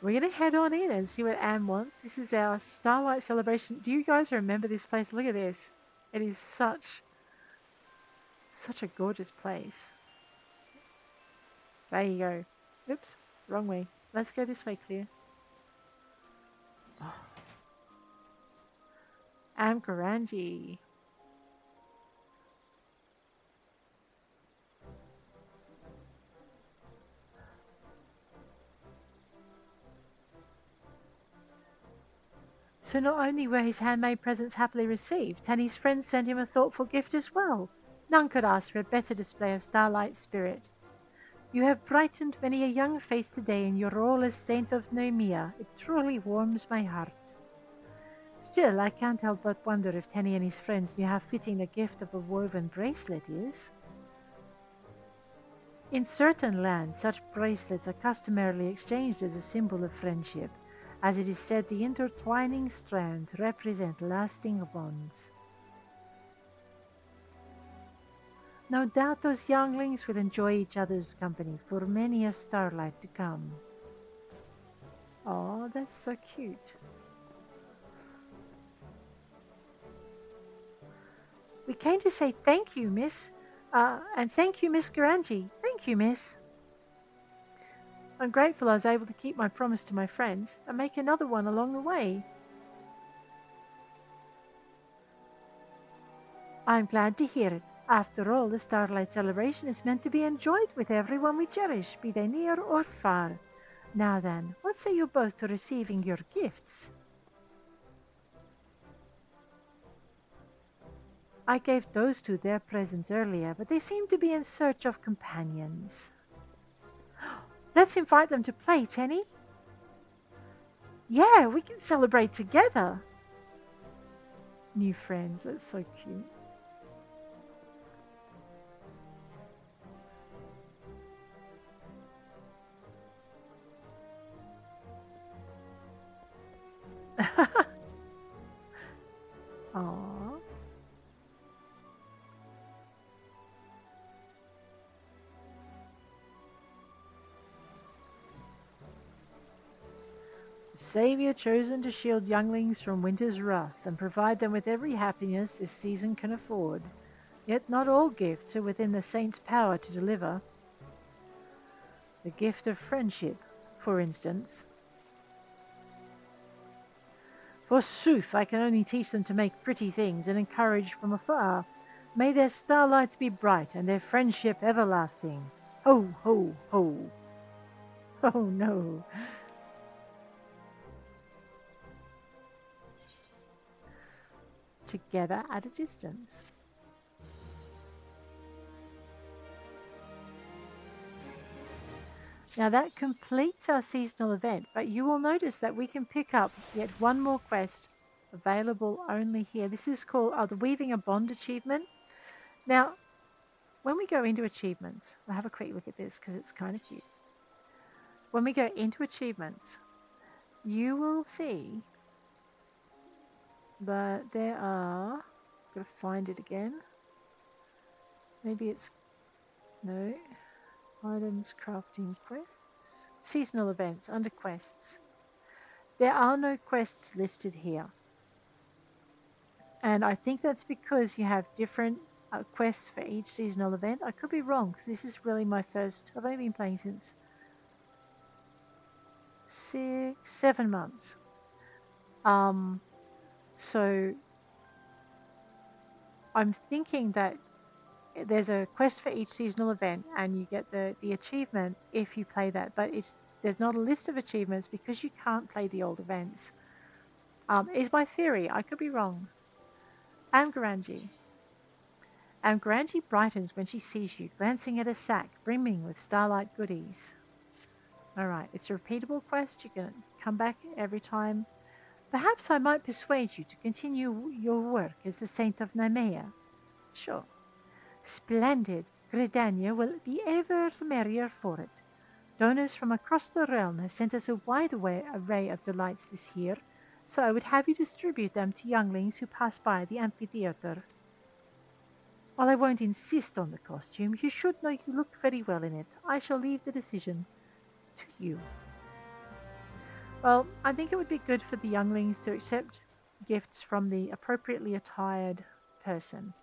We're going to head on in and see what Am wants. This is our Starlight Celebration. Do you guys remember this place? Look at this. It is such a gorgeous place. There you go. Oops, wrong way. Let's go this way, Clear. Oh. Am-Garanji. So not only were his handmade presents happily received, Tanny's friends sent him a thoughtful gift as well. None could ask for a better display of Starlight spirit. You have brightened many a young face today in your role as Saint of Neumia. It truly warms my heart. Still, I can't help but wonder if Tanny and his friends knew how fitting the gift of a woven bracelet is. In certain lands, such bracelets are customarily exchanged as a symbol of friendship. As it is said, the intertwining strands represent lasting bonds. No doubt those younglings will enjoy each other's company for many a starlight to come. Oh, that's so cute. We came to say thank you, miss. And thank you, Miss Garanji. Thank you, miss. I'm grateful I was able to keep my promise to my friends and make another one along the way. I'm glad to hear it. After all, the Starlight Celebration is meant to be enjoyed with everyone we cherish, be they near or far. Now then, what say you both to receiving your gifts? I gave those two their presents earlier, but they seem to be in search of companions. Let's invite them to play, Tenny. Yeah, we can celebrate together. New friends, that's so cute. Aww. Savior chosen to shield younglings from winter's wrath and provide them with every happiness this season can afford. Yet not all gifts are within the saint's power to deliver. The gift of friendship, for instance. Forsooth, I can only teach them to make pretty things and encourage from afar. May their starlights be bright and their friendship everlasting. Ho, ho, ho. Oh no. Together at a distance. Now that completes our seasonal event, but you will notice that we can pick up yet one more quest available only here. This is called the Weaving a Bond achievement. Now, when we go into achievements, I'll have a quick look at this because it's kind of cute. When we go into achievements, you will see that there are, I've got to find it again. Maybe it's, no, items, crafting, quests, seasonal events, under quests. There are no quests listed here. And I think that's because you have different quests for each seasonal event. I could be wrong because this is really my first, I've only been playing since 7 months. So I'm thinking that there's a quest for each seasonal event and you get the achievement if you play that, but there's not a list of achievements because you can't play the old events. Is my theory. I could be wrong. Amgaranji. Amgaranji brightens when she sees you, glancing at a sack brimming with starlight goodies. Alright, it's a repeatable quest. You can come back every time. Perhaps I might persuade you to continue your work as the Saint of Nemea. Sure. Splendid. Gridania will be ever the merrier for it. Donors from across the realm have sent us a wide array of delights this year, so I would have you distribute them to younglings who pass by the amphitheater. While I won't insist on the costume, you should know you look very well in it. I shall leave the decision to you. Well, I think it would be good for the younglings to accept gifts from the appropriately attired person.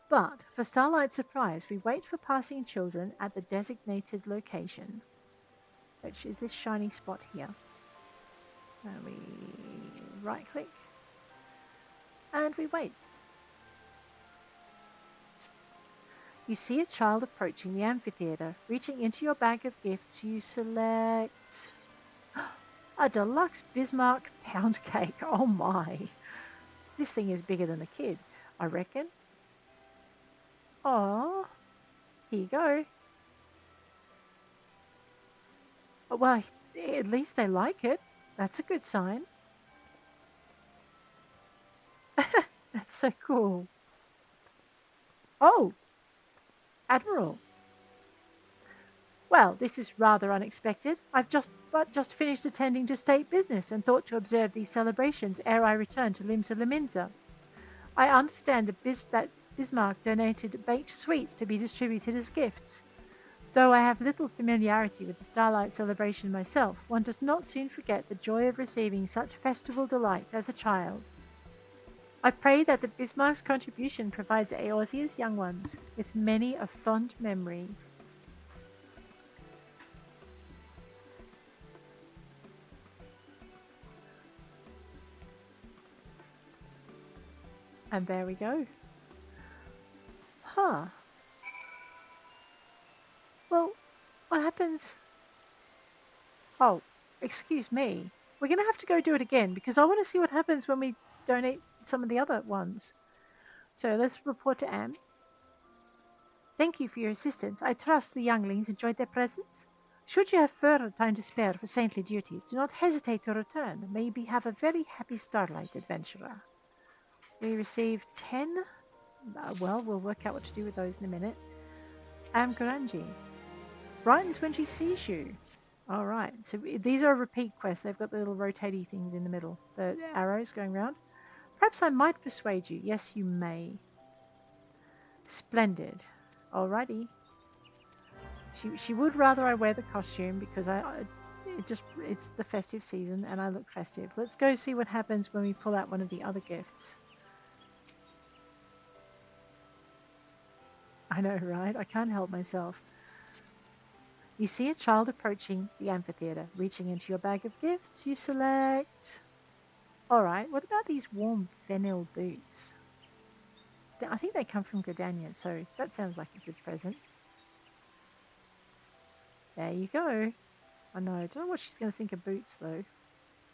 But for Starlight Surprise, we wait for passing children at the designated location, which is this shiny spot here. And we right click and we wait. You see a child approaching the amphitheater. Reaching into your bag of gifts, you select a deluxe Bismarck pound cake. Oh my. This thing is bigger than a kid, I reckon. Oh, here you go. Well, at least they like it. That's a good sign. That's so cool. Oh, Admiral. Well, this is rather unexpected. I've just finished attending to state business and thought to observe these celebrations ere I return to Limsa. I understand that Bismarck donated baked sweets to be distributed as gifts. Though I have little familiarity with the Starlight Celebration myself, one does not soon forget the joy of receiving such festival delights as a child. I pray that the Bismarck's contribution provides Eosia's young ones with many a fond memory. And there we go. Huh. Well, what happens? Oh, excuse me. We're going to have to go do it again because I want to see what happens when we donate some of the other ones. So let's report to Am. Thank you for your assistance. I trust the younglings enjoyed their presents. Should you have further time to spare for saintly duties, do not hesitate to return. May you have a very happy Starlight adventurer. We received 10. Well, we'll work out what to do with those in a minute. Amgaranji. Brightens when she sees you. Alright, so these are repeat quests. They've got the little rotating things in the middle. The arrows going round. Perhaps I might persuade you. Yes, you may. Splendid. Alrighty. She would rather I wear the costume because it's the festive season and I look festive. Let's go see what happens when we pull out one of the other gifts. I know, right? I can't help myself. You see a child approaching the amphitheater. Reaching into your bag of gifts, you select... Alright, what about these warm fennel boots? I think they come from Gridania, so that sounds like a good present. There you go. I know, I don't know what she's going to think of boots, though.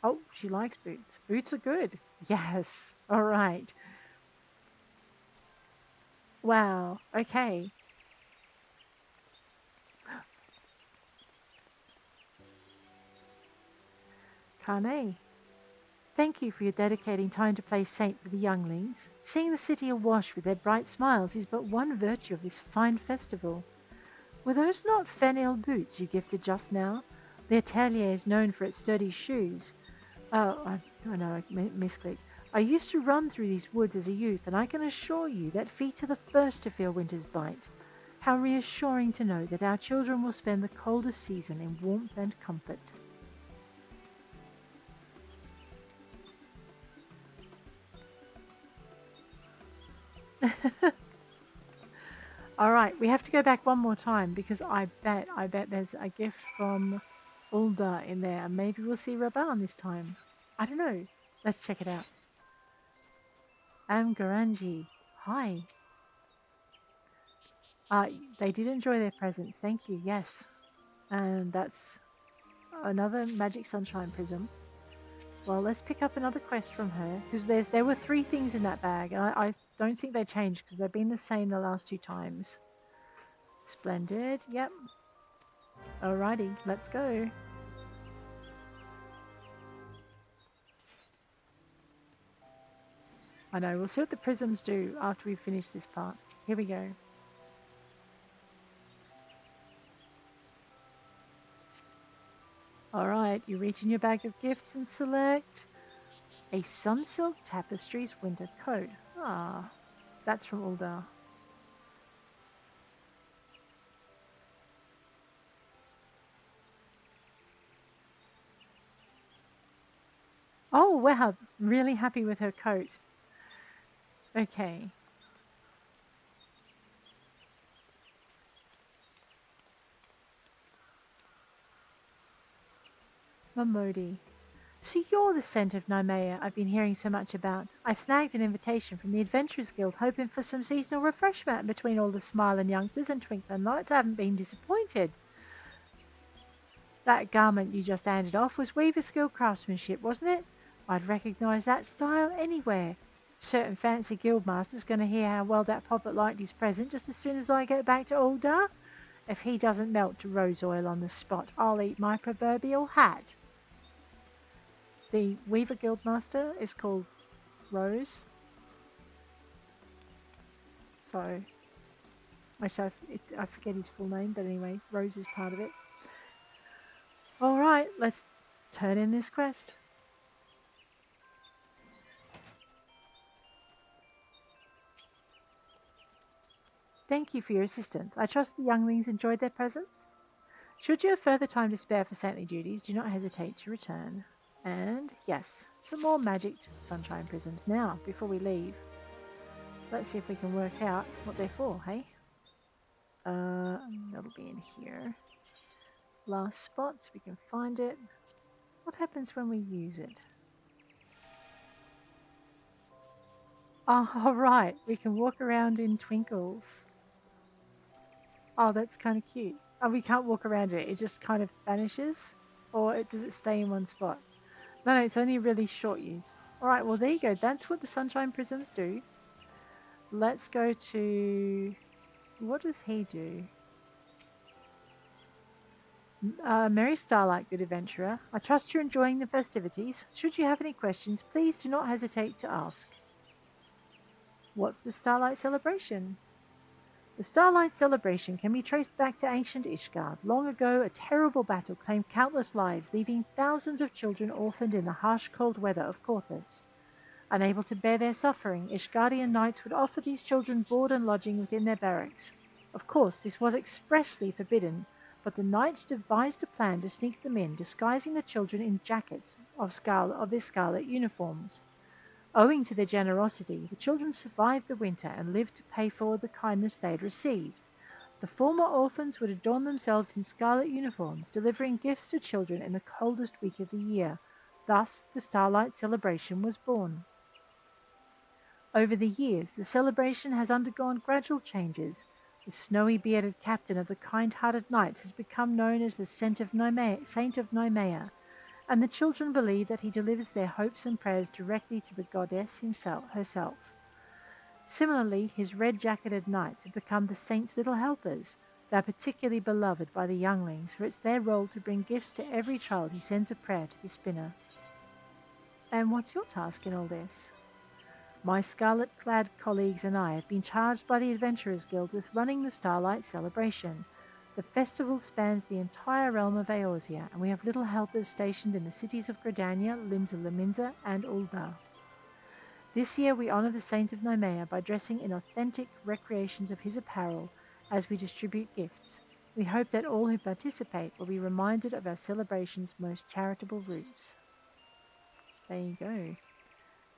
Oh, she likes boots. Boots are good. Yes. Alright. Wow. Okay. Kane. Thank you for your dedicating time to play saint with the younglings. Seeing the city awash with their bright smiles is but one virtue of this fine festival. Were those not fennel boots you gifted just now? The atelier is known for its sturdy shoes. Oh, I know, I misclicked. I used to run through these woods as a youth, and I can assure you that feet are the first to feel winter's bite. How reassuring to know that our children will spend the coldest season in warmth and comfort. Alright, we have to go back one more time because I bet there's a gift from Uldah in there. Maybe we'll see Raban this time. I don't know. Let's check it out. Amgaranji. Hi. They did enjoy their presents. Thank you. Yes. And that's another Magic Sunshine Prism. Well, let's pick up another quest from her because there were 3 things in that bag. And I don't think they changed because they've been the same the last 2 times. Splendid. Yep. Alrighty. Let's go. I know. We'll see what the prisms do after we finish this part. Here we go. Alright, you reach in your bag of gifts and select a Sunsilk Tapestries winter coat. Ah, that's from Uldah. Oh, wow. Really happy with her coat. Okay. Mamodi. So you're the scent of Nymea I've been hearing so much about. I snagged an invitation from the Adventurers Guild hoping for some seasonal refreshment between all the smiling youngsters and twinkling lights. I haven't been disappointed. That garment you just handed off was Weaver's Guild craftsmanship, wasn't it? I'd recognise that style anywhere. Certain fancy guildmaster's going to hear how well that poppet liked his present just as soon as I get back to Uldah. If he doesn't melt to rose oil on the spot, I'll eat my proverbial hat. The Weaver Guildmaster is called Rose. So, I forget his full name, but anyway, Rose is part of it. Alright, let's turn in this quest. Thank you for your assistance. I trust the younglings enjoyed their presents. Should you have further time to spare for saintly duties, do not hesitate to return. And yes, some more Magic Sunshine Prisms. Now, before we leave, let's see if we can work out what they're for, hey? That'll be in here. Last spots, we can find it. What happens when we use it? Oh, right, we can walk around in twinkles. Oh, that's kind of cute. Oh, we can't walk around it. It just kind of vanishes? Or does it stay in one spot? No, it's only really short use. Alright, well there you go. That's what the Sunshine Prisms do. Let's go to... What does he do? Merry Starlight, good adventurer. I trust you're enjoying the festivities. Should you have any questions, please do not hesitate to ask. What's the Starlight Celebration? The Starlight Celebration can be traced back to ancient Ishgard. Long ago, a terrible battle claimed countless lives, leaving thousands of children orphaned in the harsh cold weather of Korthus. Unable to bear their suffering, Ishgardian knights would offer these children board and lodging within their barracks. Of course, this was expressly forbidden, but the knights devised a plan to sneak them in, disguising the children in jackets of their scarlet uniforms. Owing to their generosity, the children survived the winter and lived to pay forward the kindness they had received. The former orphans would adorn themselves in scarlet uniforms, delivering gifts to children in the coldest week of the year. Thus, the Starlight Celebration was born. Over the years, the celebration has undergone gradual changes. The snowy bearded captain of the kind-hearted knights has become known as the Saint of Noumea, and the children believe that he delivers their hopes and prayers directly to the goddess herself. Similarly, his red-jacketed knights have become the saint's little helpers. They are particularly beloved by the younglings, for it's their role to bring gifts to every child who sends a prayer to the spinner. And what's your task in all this? My scarlet-clad colleagues and I have been charged by the Adventurers Guild with running the Starlight Celebration. The festival spans the entire realm of Eorzea, and we have little helpers stationed in the cities of Gridania, Lominsa, and Uldah. This year we honour the Saint of Noumea by dressing in authentic recreations of his apparel as we distribute gifts. We hope that all who participate will be reminded of our celebration's most charitable roots. There you go.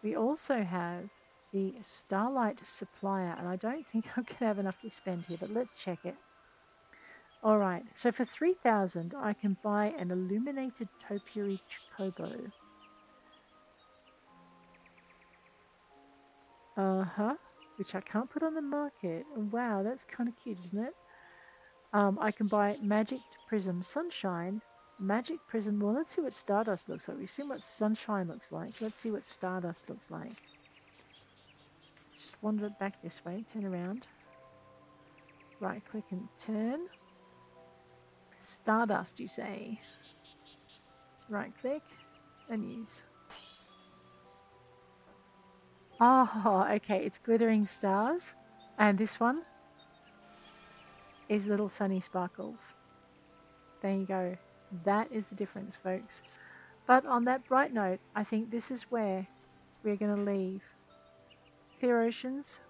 We also have the Starlight Supplier, and I don't think I'm going to have enough to spend here, but let's check it. Alright, so for 3,000 I can buy an illuminated topiary chocobo. Which I can't put on the market. Wow, that's kind of cute, isn't it? I can buy Magic Prism Sunshine. Magic Prism, well, let's see what Stardust looks like. We've seen what Sunshine looks like. Let's see what Stardust looks like. Let's just wander it back this way, turn around. Right click and turn. Stardust, you say? Right click and use. Oh, okay, it's glittering stars. And this one is little sunny sparkles. There you go. That is the difference, folks. But on that bright note, I think this is where we're going to leave Clear Oceans,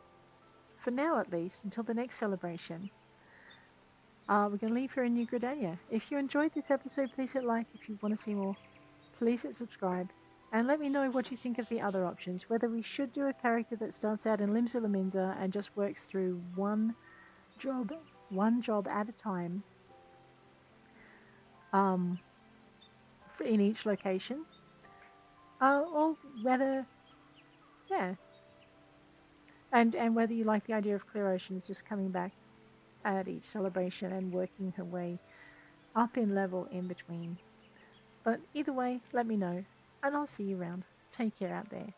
for now at least, until the next celebration. We're going to leave here in New Gridania. If you enjoyed this episode, please hit like. If you want to see more, please hit subscribe. And let me know what you think of the other options, whether we should do a character that starts out in Limsa Lominsa and just works through one job at a time in each location, or whether, yeah, and whether you like the idea of Clear Oceans just coming back at each celebration and working her way up in level in between. But either way, let me know, and I'll see you around. Take care out there.